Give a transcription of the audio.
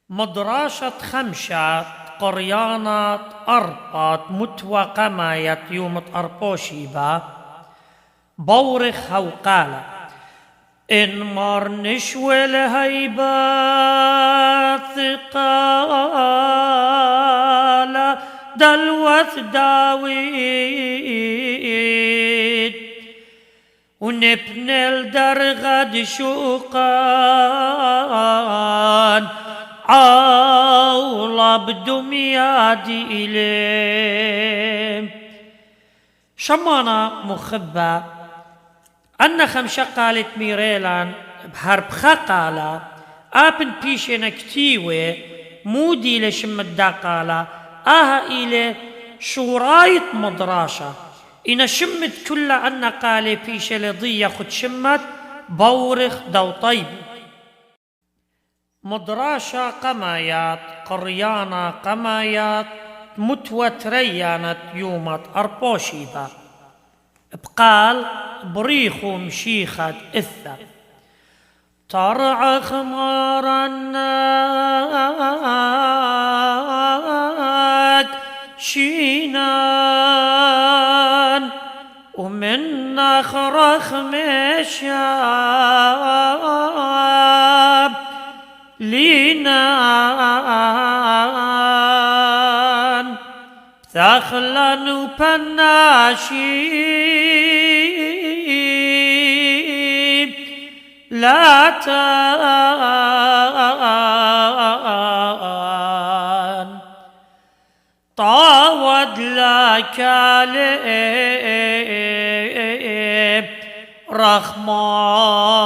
مدراشة خمشات قريانات أربات متوى قمايت يومت أربوشيبا بورخ هوقالة إن مار نشوي الهيبات ثقالة دلوث داويد ونبنل درغد شوقان عاولا بدميادي إليه شمانا مخبة أن خمشة قالت ميريلان بحرب قالا آبن بيشنا كتيوة مودي لشم الدقالة إلي شورايت مدراشة إن شمت كل أن قالي بيشة لضية خد شمت بورخ دو طيب مدراشة قمايات قريانا قمايات متوتريانت يومت أربوشيبا بقال بريخو مشيخت إثة ترعى خمار الناك شينان ومن نخرخ مشاب لينان ثخلا وبناشي لا تان طاود لك رخمان